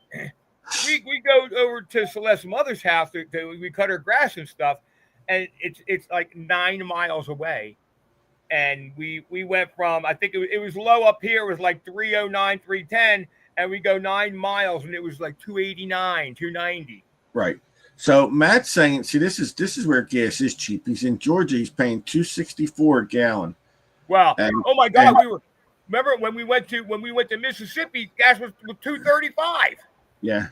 we go over to Celeste's mother's house we cut her grass and stuff, and it's like 9 miles away. And we went from, I think it was low up here, it was like 309, 310, and we go 9 miles and it was like 289, 290. Right. So Matt's saying, see, this is where gas is cheap. He's in Georgia, he's paying $2.64 a gallon. Wow. Oh my God, remember when we went to Mississippi, gas was $2.35. Yeah.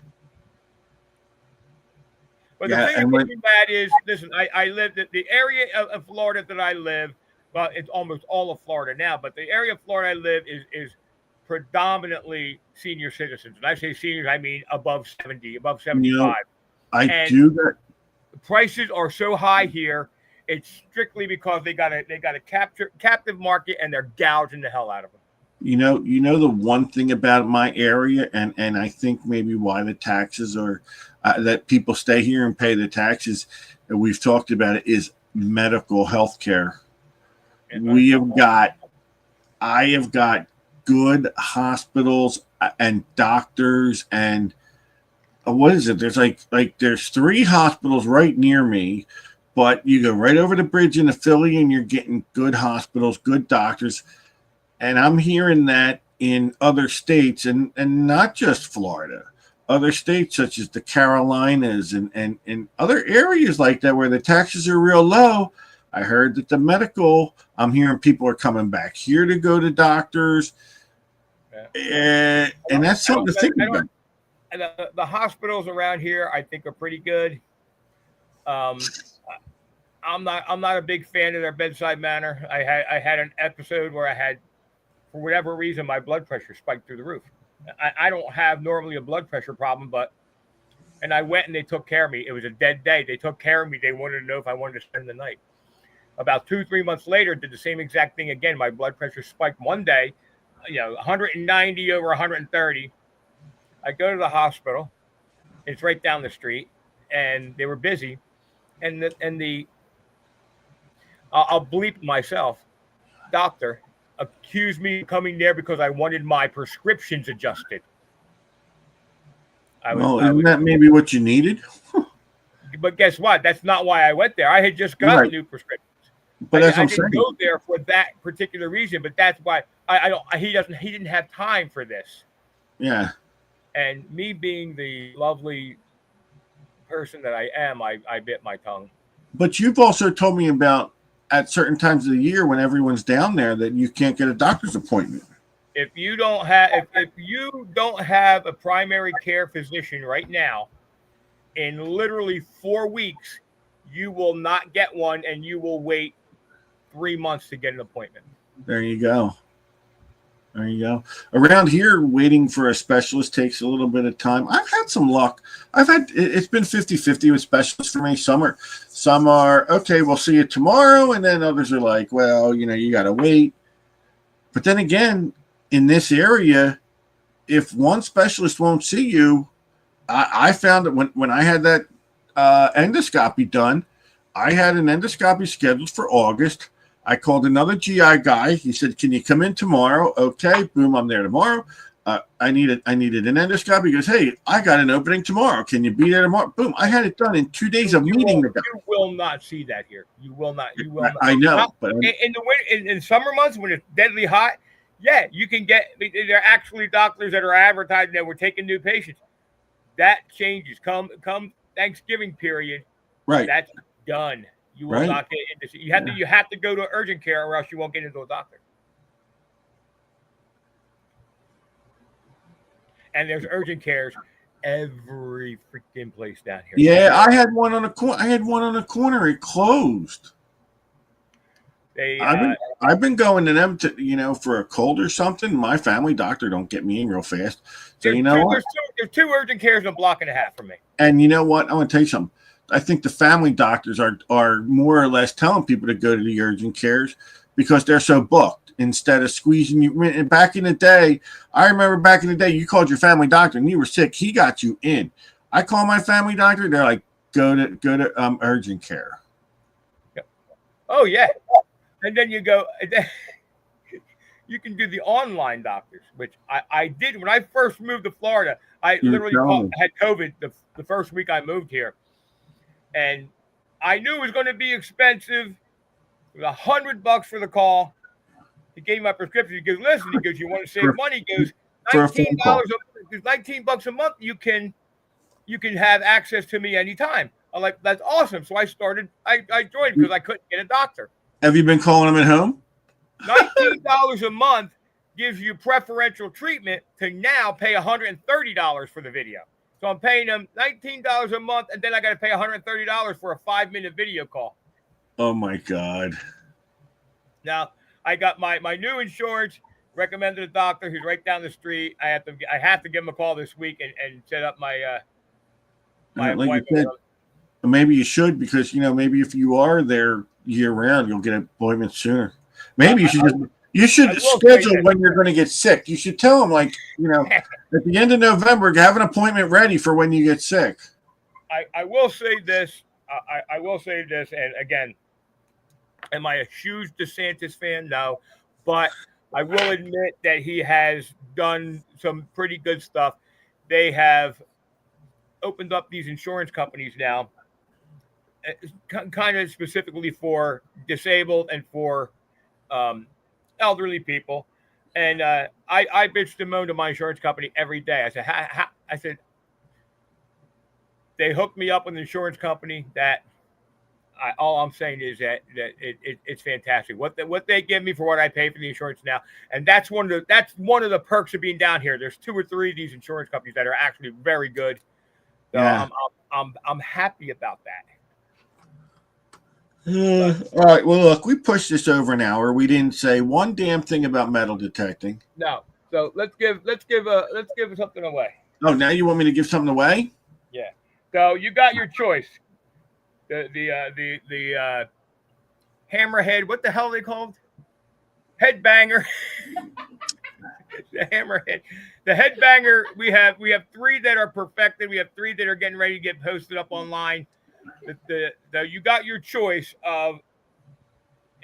But the thing that makes me mad is, listen, I live the area of Florida that I live. Well, it's almost all of Florida now, but the area of Florida I live is predominantly senior citizens. And I say seniors, I mean above 70, above 75. I do that. The prices are so high here. It's strictly because they got a captive market, and they're gouging the hell out of them. You know the one thing about my area, and I think maybe why the taxes are that people stay here and pay the taxes, and we've talked about it, is medical health care. I have got good hospitals and doctors, and what is it? There's 3 hospitals right near me, but you go right over the bridge into Philly and you're getting good hospitals, good doctors. And I'm hearing that in other states, and not just Florida, other states such as the Carolinas and other areas like that where the taxes are real low. I heard that the medical, I'm hearing people are coming back here to go to doctors. Yeah. And that's something to think about. The hospitals around here, I think, are pretty good. I'm not a big fan of their bedside manner. I had an episode where I had, for whatever reason, my blood pressure spiked through the roof. I don't have normally a blood pressure problem, and I went and they took care of me. It was a dead day. They took care of me. They wanted to know if I wanted to spend the night. About 2-3 months later, did the same exact thing again. My blood pressure spiked one day, 190 over 130. I go to the hospital. It's right down the street, and they were busy. And I'll bleep myself, doctor accused me of coming there because I wanted my prescriptions adjusted. Isn't that maybe what you needed? But guess what? That's not why I went there. I had just got new prescriptions. But I didn't go there for that particular reason. But that's why he didn't have time for this. Yeah. And me being the lovely person that I am, I bit my tongue. But you've also told me about at certain times of the year when everyone's down there that you can't get a doctor's appointment. If you don't have a primary care physician right now, in literally 4 weeks, you will not get one, and you will wait 3 months to get an appointment. There you go. Around here, waiting for a specialist takes a little bit of time. I've had some luck. It's been 50-50 with specialists for me. Some are, okay, we'll see you tomorrow. And then others are like, well, you got to wait. But then again, in this area, if one specialist won't see you, I found that when I had that endoscopy done, I had an endoscopy scheduled for August. I called another GI guy. He said, can you come in tomorrow? Okay, boom, I'm there tomorrow. I needed an endoscopy. He goes, hey, I got an opening tomorrow. Can you be there tomorrow? Boom. I had it done in 2 days of meeting the guy. You will not see that here. You will not. You will not. I know, Now, but in the winter, in summer months when it's deadly hot, yeah, you can get. There are actually doctors that are advertising that we're taking new patients. That changes. Come Thanksgiving period. right. That's done. You will Right. not get into. You have to go to urgent care, or else you won't get into a doctor. And there's urgent cares every freaking place down here. Yeah, I had one on the corner. It closed. I've been going to them to for a cold or something. My family doctor don't get me in real fast. So what? There's two urgent cares in a block and a half for me. And you know what? I want to tell you something. I think the family doctors are more or less telling people to go to the urgent cares because they're so booked instead of squeezing you. And back in the day, I remember back in the day, you called your family doctor and you were sick. He got you in. I call my family doctor. They're like, go to urgent care. Yep. Oh yeah. And then you go. You can do the online doctors, which I did when I first moved to Florida. I literally had COVID the first week I moved here. And I knew it was going to be expensive. It was $100 for the call. He gave me my prescription. He goes, listen, you want to save money? He goes, $19 a month. You can have access to me anytime. I'm like, that's awesome. So I joined because I couldn't get a doctor. Have you been calling him at home? $19 a month gives you preferential treatment to now pay $130 for the video. So I'm paying them $19 a month, and then I got to pay $130 for a 5-minute video call. Oh my God! Now I got my new insurance. Recommended a doctor who's right down the street. I have to give him a call this week and set up my appointment. You said, maybe you should because maybe if you are there year round, you'll get an appointment sooner. Maybe you should schedule when you're going to get sick. You should tell them, at the end of November, have an appointment ready for when you get sick. I will say this. I will say this. And again, am I a huge DeSantis fan? No. But I will admit that he has done some pretty good stuff. They have opened up these insurance companies now, kind of specifically for disabled and for elderly people, and I bitched and moaned to my insurance company every day. I said, they hooked me up with an insurance company that all I'm saying is that it's fantastic. What they give me for what I pay for the insurance now, and that's one of the perks of being down here. There's 2 or 3 of these insurance companies that are actually very good. So yeah. I'm happy about that. All right. Well, look, we pushed this over an hour. We didn't say one damn thing about metal detecting. No. So let's give something away. Oh, now you want me to give something away? Yeah. So you got your choice. The hammerhead. What the hell are they called? Headbanger. The hammerhead. The headbanger. We have 3 that are perfected. We have 3 that are getting ready to get posted up online. You got your choice of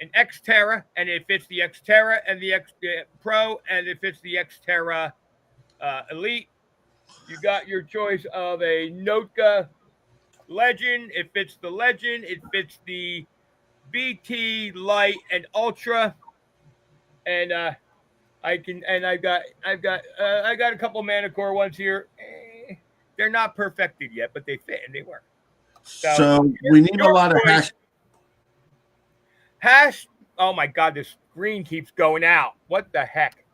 an Xterra, and it fits the Xterra and the X Pro, and it fits the Xterra Elite. You got your choice of a Notka Legend. It fits the Legend. It fits the BT Light and Ultra. And I've got a couple Manticore ones here. They're not perfected yet, but they fit and they work. So we need a lot of hash. Oh my God, this screen keeps going out. What the heck?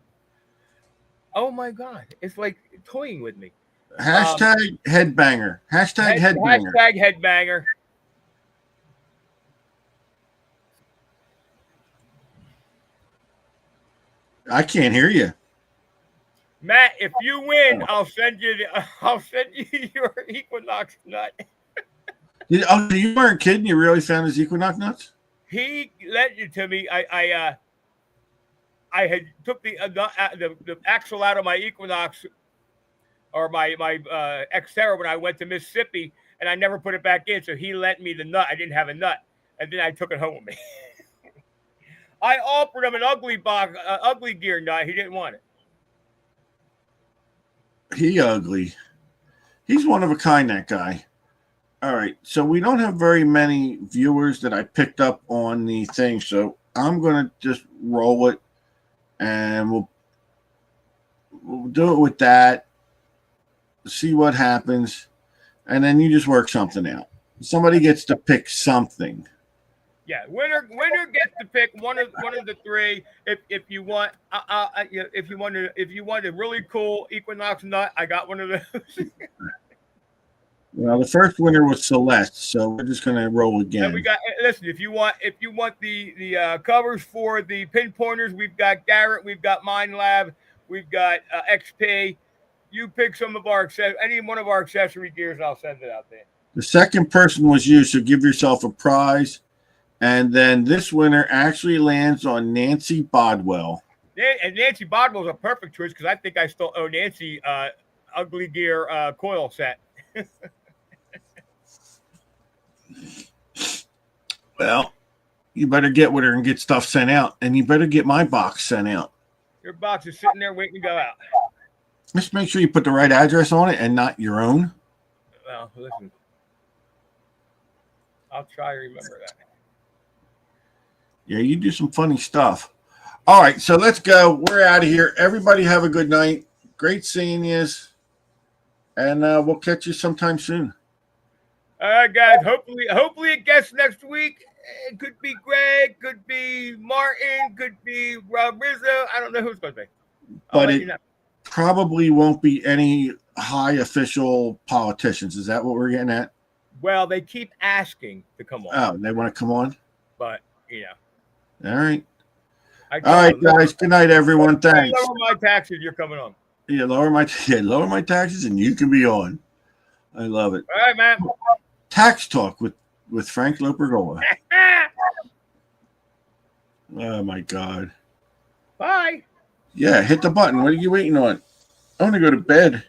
Oh my God, it's like toying with me. Hashtag headbanger. Hashtag headbanger. Hashtag headbanger. I can't hear you. Matt, if you win, I'll send you your Equinox nut. You weren't kidding? You really found his Equinox nuts? He lent it to me. I had took the axle out of my Equinox or my Xterra when I went to Mississippi, and I never put it back in. So he lent me the nut. I didn't have a nut, and then I took it home with me. I offered him an ugly gear nut. He didn't want it. He ugly. He's one of a kind, that guy. All right, so we don't have very many viewers that I picked up on the thing, so I'm going to just roll it, and we'll do it with that, see what happens, and then you just work something out. Somebody gets to pick something. Yeah, winner gets to pick one of the three. If you want, if you want a really cool Equinox nut, I got one of those. Well, the first winner was Celeste, so we're just going to roll again. And we got listen. If you want the covers for the pinpointers, we've got Garrett, we've got Mind Lab, we've got XP. You pick some of our any one of our accessory gears, I'll send it out there. The second person was you, so give yourself a prize. And then this winner actually lands on Nancy Bodwell. Yeah, and Nancy Bodwell's a perfect choice because I think I still owe Nancy Ugly Gear coil set. Well, you better get with her and get stuff sent out, and you better get my box sent out. Your box is sitting there waiting to go out. Just make sure you put the right address on it and not your own. Well, listen, I'll try to remember that. Yeah, you do some funny stuff. All right, so let's go. We're out of here. Everybody have a good night. Great seeing you. And we'll catch you sometime soon. All right, guys. Hopefully it gets next week. It could be Greg, could be Martin, could be Rob Rizzo. I don't know who's going to be. But it probably won't be any high official politicians. Is that what we're getting at? Well, they keep asking to come on. Oh, they want to come on? But, you know. All right. All right, guys. Good night, everyone. Thanks. Lower my taxes. You're coming on. Yeah, lower my taxes, and you can be on. I love it. All right, man. Tax Talk with Frank Lopergola. Oh my God. Bye. Yeah, hit the button. What are you waiting on? I want to go to bed.